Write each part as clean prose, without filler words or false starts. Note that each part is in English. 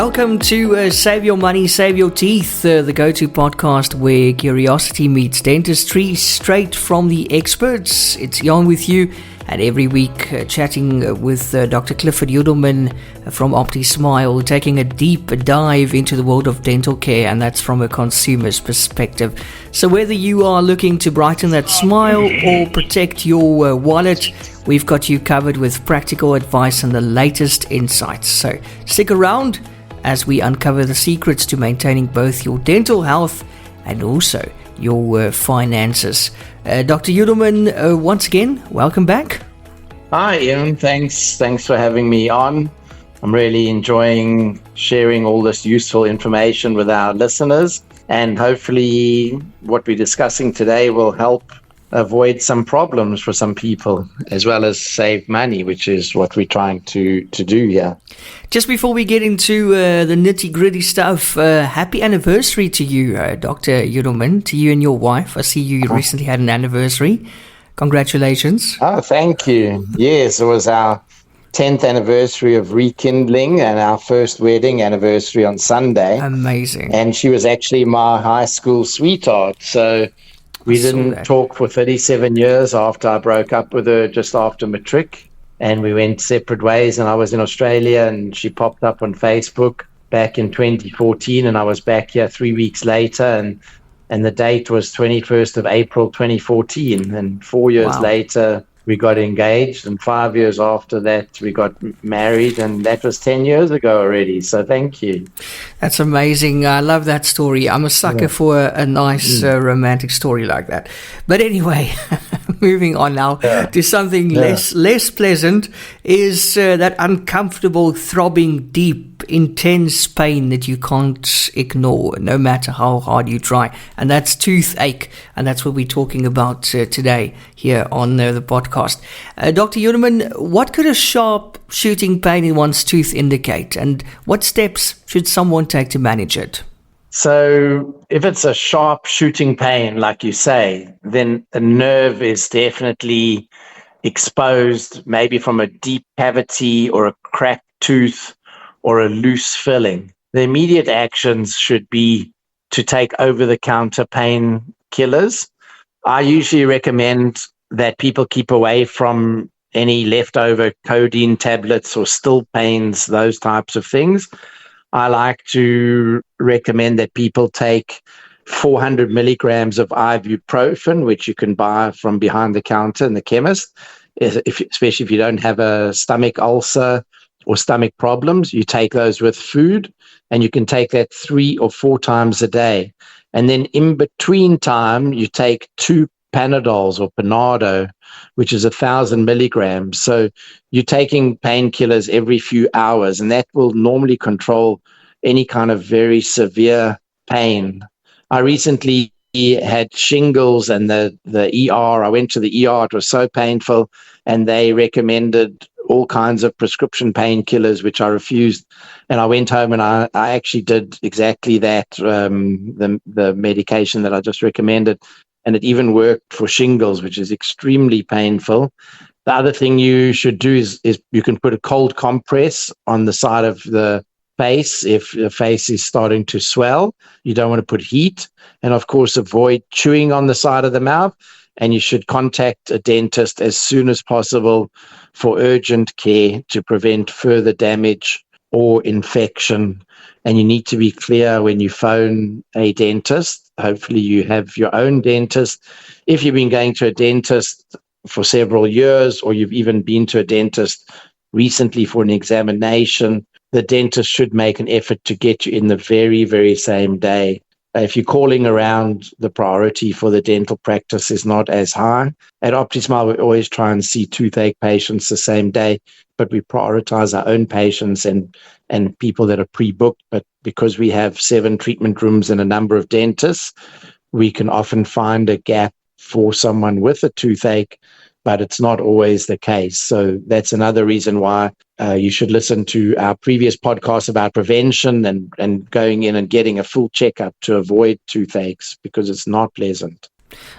Welcome to Save Your Money, Save Your Teeth, the go-to podcast where curiosity meets dentistry straight from the experts. It's Jan with you, and every week chatting with Dr. Clifford Yudelman from OPTISMILE, taking a deep dive into the world of dental care, and that's from a consumer's perspective. So whether you are looking to brighten that smile or protect your wallet, we've got you covered with practical advice and the latest insights. So stick around as we uncover the secrets to maintaining both your dental health and also your finances. Dr. Yudelman, once again, welcome back. Hi, Ian. Thanks for having me on. I'm really enjoying sharing all this useful information with our listeners, and hopefully what we're discussing today will help avoid some problems for some people, as well as save money, which is what we're trying to do here. Just before we get into the nitty-gritty stuff, happy anniversary to you, Dr. Yudelman, to you and your wife. I see you recently had an anniversary. Congratulations. Oh, thank you. Yes, it was our 10th anniversary of rekindling and our first wedding anniversary on Sunday. Amazing. And she was actually my high school sweetheart, so we didn't talk for 37 years after I broke up with her just after matric, and we went separate ways, and I was in Australia and she popped up on Facebook back in 2014, and I was back here 3 weeks later, and the date was 21st of April 2014, and 4 years later we got engaged, and 5 years after that we got married, and that was 10 years ago already. So thank you. That's amazing. I love that story. I'm a sucker for a nice romantic story like that. But anyway, moving on now to something less pleasant, is that uncomfortable, throbbing, deep, intense pain that you can't ignore, no matter how hard you try. And that's toothache. And that's what we're talking about today here on the podcast. Dr. Yudelman, what could a sharp shooting pain in one's tooth indicate? And what steps should someone take to manage it? So if it's a sharp shooting pain, like you say, then a nerve is definitely exposed, maybe from a deep cavity or a cracked tooth or a loose filling. The immediate actions should be to take over-the-counter pain killers. I usually recommend that people keep away from any leftover codeine tablets or still pains, those types of things. I like to recommend that people take 400 milligrams of ibuprofen, which you can buy from behind the counter in the chemist, especially if you don't have a stomach ulcer or stomach problems. You take those with food, and you can take that 3 or 4 times a day. And then in between time, you take 2 Panadols or Panado, which is 1,000 milligrams. So you're taking painkillers every few hours, and that will normally control any kind of very severe pain. I recently had shingles and the ER. I went to the ER. It was so painful, and they recommended all kinds of prescription painkillers, which I refused. And I went home and I actually did exactly that, the medication that I just recommended. And it even worked for shingles, which is extremely painful. The other thing you should do is you can put a cold compress on the side of the face if the face is starting to swell. You don't want to put heat. And of course, avoid chewing on the side of the mouth. And you should contact a dentist as soon as possible for urgent care to prevent further damage or infection. And you need to be clear when you phone a dentist. Hopefully you have your own dentist. If you've been going to a dentist for several years, or you've even been to a dentist recently for an examination, the dentist should make an effort to get you in the very, very same day. If you're calling around, the priority for the dental practice is not as high. At OPTISMILE, we always try and see toothache patients the same day, but we prioritize our own patients and people that are pre-booked. But because we have 7 treatment rooms and a number of dentists, we can often find a gap for someone with a toothache, but it's not always the case. So that's another reason why you should listen to our previous podcast about prevention and going in and getting a full checkup to avoid toothaches, because it's not pleasant.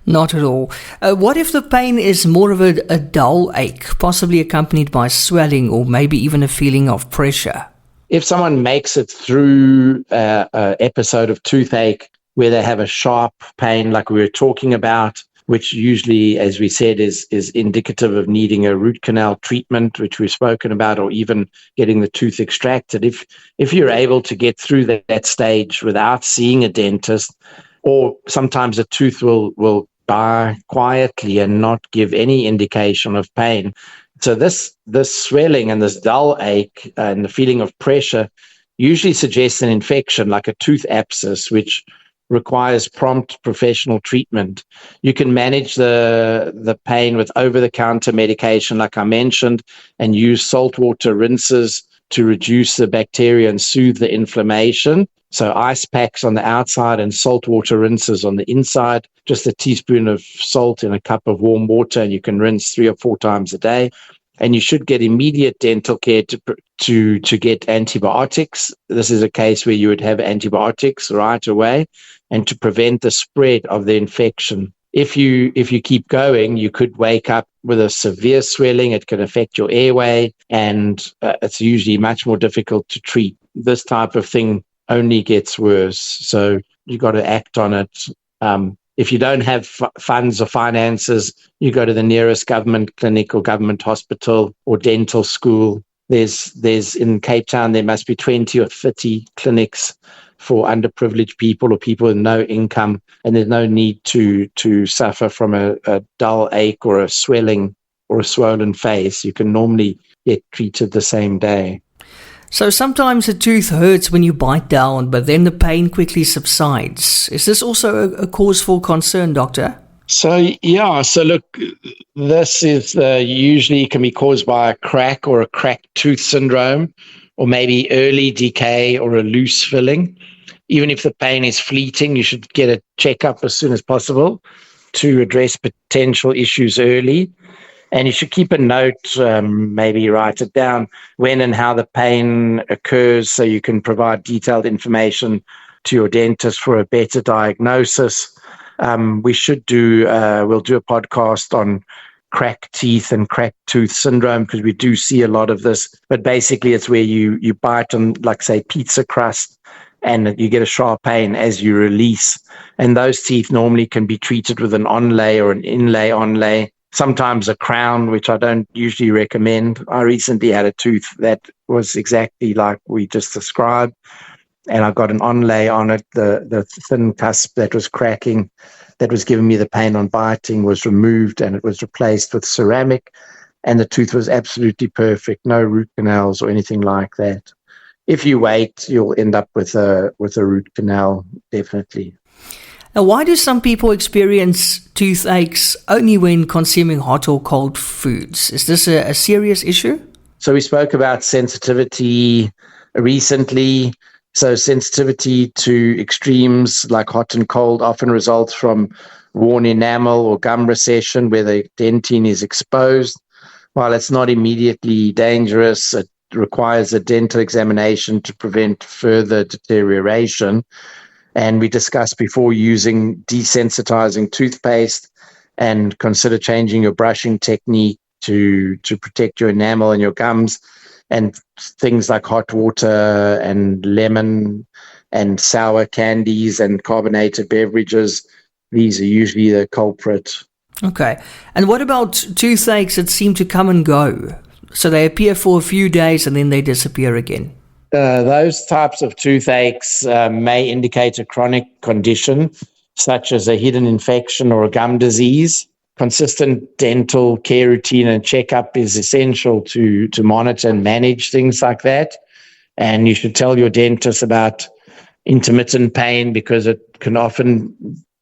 Not at all. What if the pain is more of a dull ache, possibly accompanied by swelling or maybe even a feeling of pressure? if someone makes it through an episode of toothache where they have a sharp pain like we were talking about, which usually, as we said, is indicative of needing a root canal treatment, which we've spoken about, or even getting the tooth extracted. If you're able to get through that stage without seeing a dentist, or sometimes a tooth will die quietly and not give any indication of pain. So this swelling and this dull ache and the feeling of pressure usually suggests an infection like a tooth abscess, which requires prompt professional treatment. You can manage the pain with over-the-counter medication, like I mentioned, and use saltwater rinses to reduce the bacteria and soothe the inflammation. So ice packs on the outside and saltwater rinses on the inside, just a teaspoon of salt in a cup of warm water, and you can rinse 3 or 4 times a day. And you should get immediate dental care to get antibiotics. This is a case where you would have antibiotics right away, and to prevent the spread of the infection. If you keep going, you could wake up with a severe swelling. It can affect your airway, and it's usually much more difficult to treat. This type of thing only gets worse, so you got to act on it. If you don't have funds or finances, you go to the nearest government clinic or government hospital or dental school. There's in Cape Town, there must be 20 or 30 clinics for underprivileged people or people with no income, and there's no need to suffer from a dull ache or a swelling or a swollen face. You can normally get treated the same day. So sometimes a tooth hurts when you bite down, but then the pain quickly subsides. Is this also a cause for concern, doctor? So look, this is usually can be caused by a crack or a cracked tooth syndrome, or maybe early decay or a loose filling. Even if the pain is fleeting, you should get a checkup as soon as possible to address potential issues early. And you should keep a note, maybe write it down, when and how the pain occurs, so you can provide detailed information to your dentist for a better diagnosis. We'll do a podcast on cracked teeth and cracked tooth syndrome, because we do see a lot of this. But basically, it's where you bite on, like, say, pizza crust, and you get a sharp pain as you release. And those teeth normally can be treated with an onlay or an inlay onlay. Sometimes a crown, which I don't usually recommend. I recently had a tooth that was exactly like we just described, and I got an onlay on it. The thin cusp that was cracking, that was giving me the pain on biting, was removed, and it was replaced with ceramic, and the tooth was absolutely perfect. No root canals or anything like that. If you wait, you'll end up with a root canal, definitely. Now, why do some people experience toothaches only when consuming hot or cold foods? Is this a serious issue? So we spoke about sensitivity recently. So sensitivity to extremes like hot and cold often results from worn enamel or gum recession where the dentine is exposed. While it's not immediately dangerous, it requires a dental examination to prevent further deterioration. And we discussed before using desensitizing toothpaste, and consider changing your brushing technique to protect your enamel and your gums. And things like hot water and lemon and sour candies and carbonated beverages, these are usually the culprit. Okay. And what about toothaches that seem to come and go? So they appear for a few days and then they disappear again. Those types of toothaches may indicate a chronic condition, such as a hidden infection or a gum disease. Consistent dental care routine and checkup is essential to monitor and manage things like that. And you should tell your dentist about intermittent pain, because it can often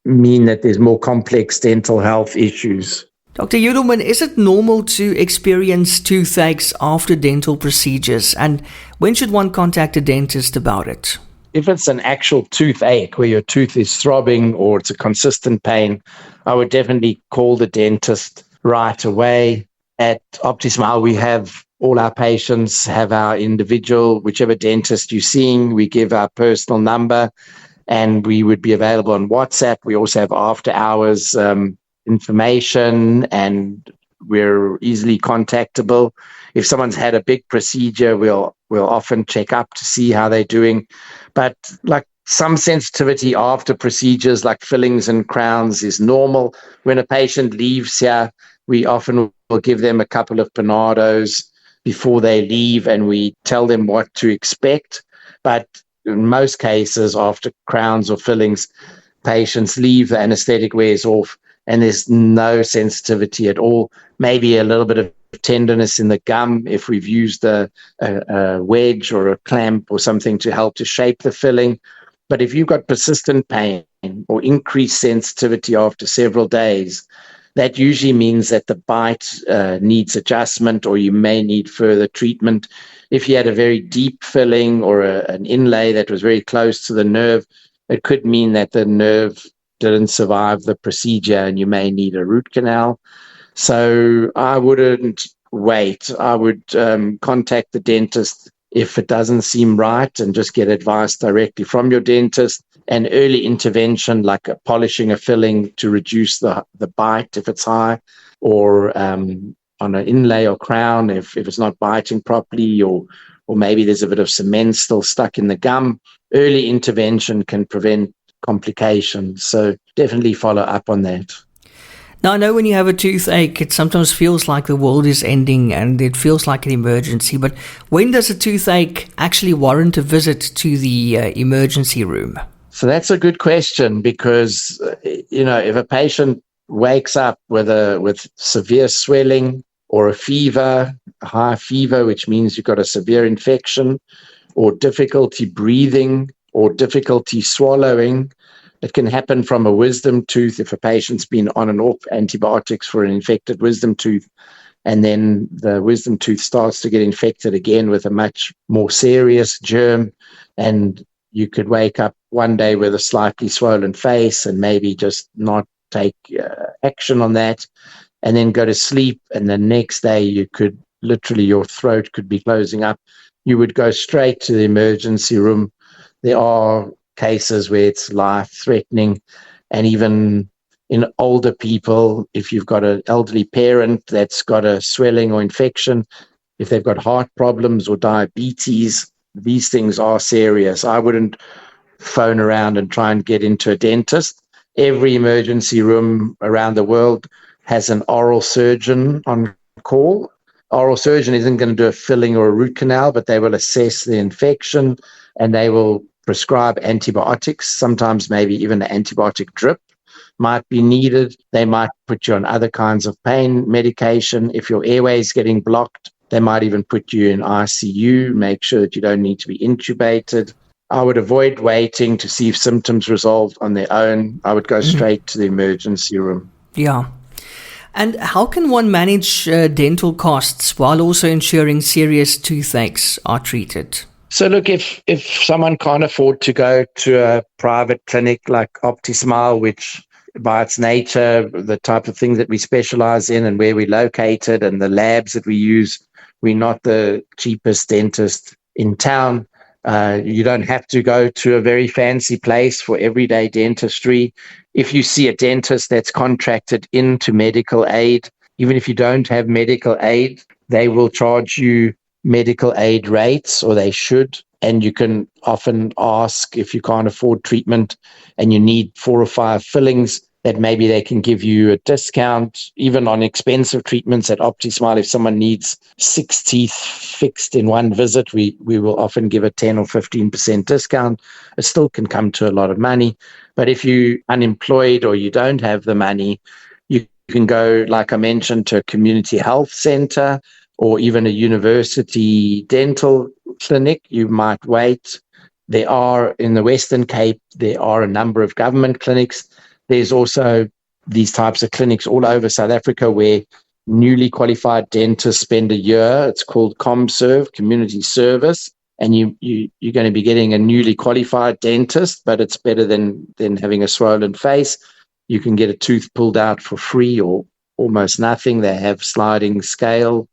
mean that there's more complex dental health issues. Dr. Yudelman, is it normal to experience toothaches after dental procedures? And when should one contact a dentist about it? If it's an actual toothache where your tooth is throbbing or it's a consistent pain, I would definitely call the dentist right away. At OPTISMILE, we have all our patients have our individual, whichever dentist you're seeing, we give our personal number, and we would be available on WhatsApp. We also have after hours information and we're easily contactable. If someone's had a big procedure, we'll often check up to see how they're doing. But like some sensitivity after procedures like fillings and crowns is normal. When a patient leaves here, we often will give them a couple of Panados before they leave, and we tell them what to expect. But in most cases, after crowns or fillings, patients leave, the anesthetic wears off, and there's no sensitivity at all. Maybe a little bit of tenderness in the gum if we've used a wedge or a clamp or something to help to shape the filling. But if you've got persistent pain or increased sensitivity after several days, that usually means that the bite needs adjustment, or you may need further treatment. If you had a very deep filling or an inlay that was very close to the nerve, it could mean that the nerve didn't survive the procedure and you may need a root canal. So I wouldn't wait. I would contact the dentist if it doesn't seem right and just get advice directly from your dentist. And early intervention, like polishing a filling to reduce the bite if it's high, or on an inlay or crown if it's not biting properly, or maybe there's a bit of cement still stuck in the gum. Early intervention can prevent complications. So definitely follow up on that. Now, I know when you have a toothache, it sometimes feels like the world is ending and it feels like an emergency. But when does a toothache actually warrant a visit to the emergency room? So that's a good question, because, if a patient wakes up with severe swelling or a fever, a high fever, which means you've got a severe infection, or difficulty breathing or difficulty swallowing, it can happen from a wisdom tooth if a patient's been on and off antibiotics for an infected wisdom tooth, and then the wisdom tooth starts to get infected again with a much more serious germ, and you could wake up one day with a slightly swollen face and maybe just not take action on that, and then go to sleep, and the next day you could literally, your throat could be closing up. You would go straight to the emergency room. There are cases where it's life-threatening, and even in older people, if you've got an elderly parent that's got a swelling or infection, if they've got heart problems or diabetes, these things are serious. I wouldn't phone around and try and get into a dentist. Every emergency room around the world has an oral surgeon on call. Oral surgeon isn't going to do a filling or a root canal, but they will assess the infection and they will prescribe antibiotics. Sometimes maybe even an antibiotic drip might be needed. They might put you on other kinds of pain medication. If your airway is getting blocked, they might even put you in ICU, make sure that you don't need to be intubated. I would avoid waiting to see if symptoms resolved on their own. I would go straight to the emergency room. Yeah. And how can one manage dental costs while also ensuring serious toothaches are treated? So look, if someone can't afford to go to a private clinic like OPTISMILE, which by its nature, the type of thing that we specialize in and where we're located and the labs that we use, we're not the cheapest dentist in town. You don't have to go to a very fancy place for everyday dentistry. If you see a dentist that's contracted into medical aid, even if you don't have medical aid, they will charge you medical aid rates, or they should. And you can often ask, if you can't afford treatment and you need 4 or 5 fillings, that maybe they can give you a discount, even on expensive treatments at OPTISMILE. If someone needs 6 teeth fixed in one visit, we will often give a 10 or 15% discount. It still can come to a lot of money. But if you're unemployed or you don't have the money, you can go, like I mentioned, to a community health center or even a university dental clinic. You might wait. There are, in the Western Cape, there are a number of government clinics. There's also these types of clinics all over South Africa where newly qualified dentists spend a year. It's called ComServe, Community Service. And you're going to be getting a newly qualified dentist, but it's better than having a swollen face. You can get a tooth pulled out for free or almost nothing. They have sliding scale.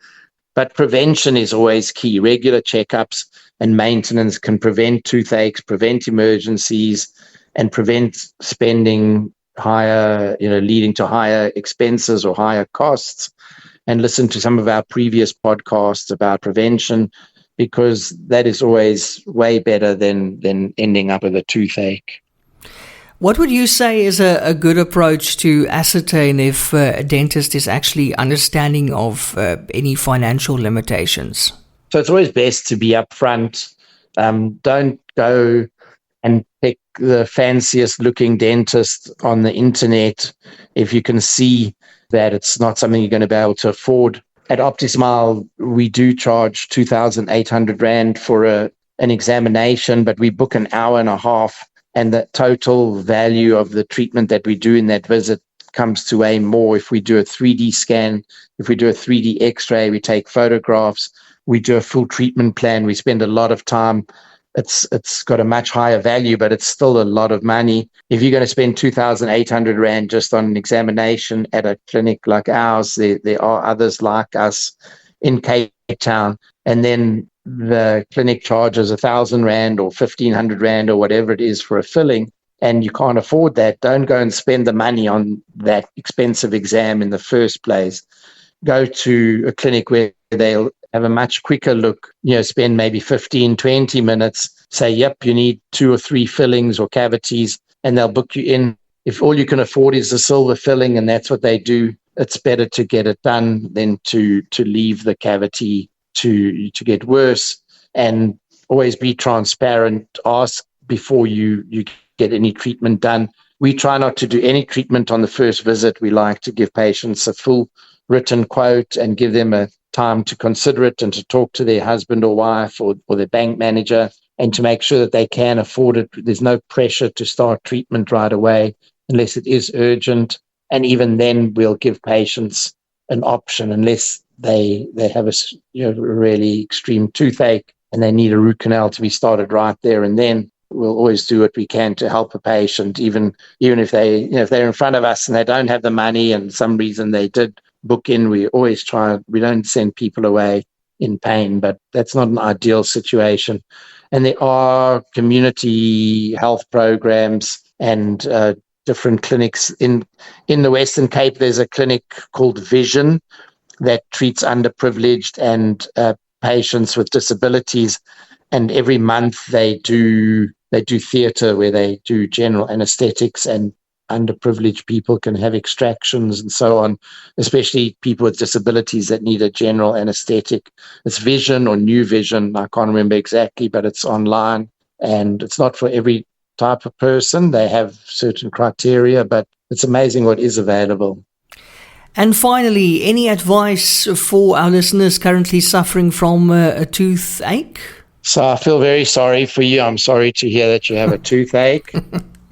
But prevention is always key. Regular checkups and maintenance can prevent toothaches, prevent emergencies, and prevent spending higher, leading to higher expenses or higher costs. and listen to some of our previous podcasts about prevention, because that is always way better than ending up with a toothache. What would you say is a good approach to ascertain if a dentist is actually understanding of any financial limitations? So it's always best to be upfront. Don't go and pick the fanciest looking dentist on the internet if you can see that it's not something you're going to be able to afford. At OPTISMILE, we do charge 2,800 Rand for an examination, but we book an hour and a half, and the total value of the treatment that we do in that visit comes to way more. If we do a 3D scan, if we do a 3D x-ray, we take photographs, we do a full treatment plan, we spend a lot of time. It's got a much higher value, but it's still a lot of money. If you're going to spend 2,800 Rand just on an examination at a clinic like ours, there are others like us in Cape Town, and then the clinic charges 1,000 Rand or 1,500 Rand or whatever it is for a filling, and you can't afford that, don't go and spend the money on that expensive exam in the first place. Go to a clinic where they'll have a much quicker look, spend maybe 15, 20 minutes, say, yep, you need 2 or 3 fillings or cavities, and they'll book you in. If all you can afford is a silver filling and that's what they do, it's better to get it done than to leave the cavity to get worse. And always be transparent. Ask before you get any treatment done. We try not to do any treatment on the first visit. We like to give patients a full written quote and give them a time to consider it and to talk to their husband or wife or their bank manager, and to make sure that they can afford it. There's no pressure to start treatment right away unless it is urgent. And even then, we'll give patients an option unless they have a really extreme toothache and they need a root canal to be started right there and then. We'll always do what we can to help a patient, even if if they're in front of us and they don't have the money and some reason they did book in. We always try. We don't send people away in pain, but that's not an ideal situation. And there are community health programs and different clinics in the Western Cape. There's a clinic called Vision that treats underprivileged and patients with disabilities, and every month they do theatre where they do general anesthetics, and underprivileged people can have extractions and so on, especially people with disabilities that need a general anesthetic. It's Vision or New Vision, I can't remember exactly, but it's online, and it's not for every type of person. They have certain criteria, but it's amazing what is available. And finally, any advice for our listeners currently suffering from a toothache? So I feel very sorry for you. I'm sorry to hear that you have a toothache.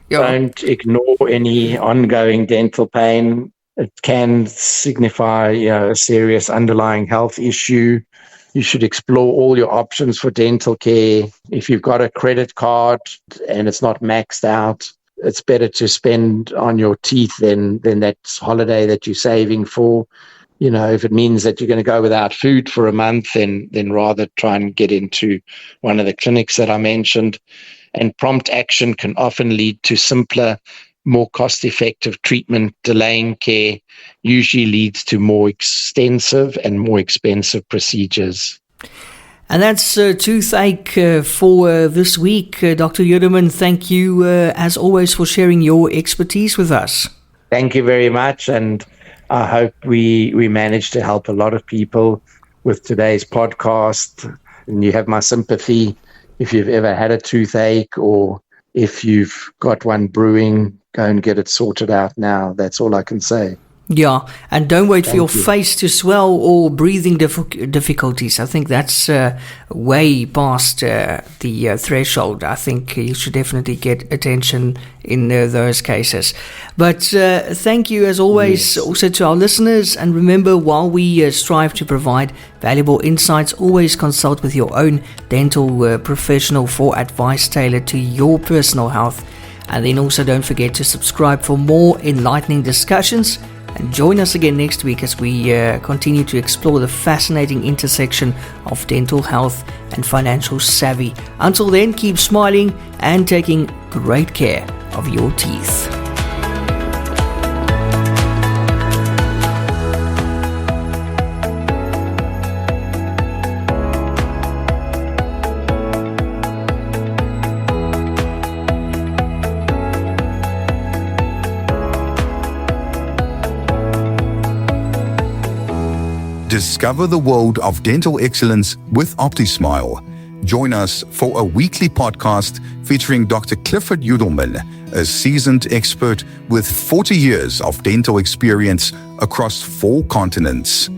Yeah. Don't ignore any ongoing dental pain. It can signify a serious underlying health issue. You should explore all your options for dental care. If you've got a credit card and it's not maxed out, it's better to spend on your teeth than that holiday that you're saving for. If it means that you're going to go without food for a month, then rather try and get into one of the clinics that I mentioned. And prompt action can often lead to simpler, more cost-effective treatment. Delaying care usually leads to more extensive and more expensive procedures. And that's toothache for this week. Dr. Yudelman, thank you as always for sharing your expertise with us. Thank you very much, and I hope we managed to help a lot of people with today's podcast. And you have my sympathy if you've ever had a toothache, or if you've got one brewing, go and get it sorted out now. That's all I can say. Yeah, and don't wait for your face to swell or breathing difficulties. I think that's way past the threshold. I think you should definitely get attention in those cases. But thank you, as always, also to our listeners. And remember, while we strive to provide valuable insights, always consult with your own dental professional for advice tailored to your personal health. And then also don't forget to subscribe for more enlightening discussions. And join us again next week as we continue to explore the fascinating intersection of dental health and financial savvy. Until then, keep smiling and taking great care of your teeth. Discover the world of dental excellence with OPTISMILE. Join us for a weekly podcast featuring Dr. Clifford Yudelman, a seasoned expert with 40 years of dental experience across 4 continents.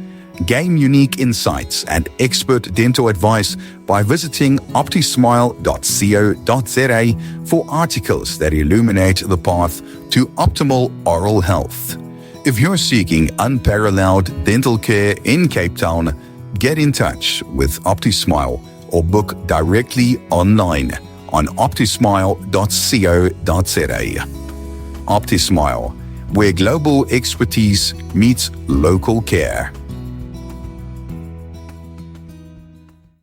Gain unique insights and expert dental advice by visiting optismile.co.za for articles that illuminate the path to optimal oral health. If you're seeking unparalleled dental care in Cape Town, get in touch with OPTISMILE or book directly online on optismile.co.za. OPTISMILE, where global expertise meets local care.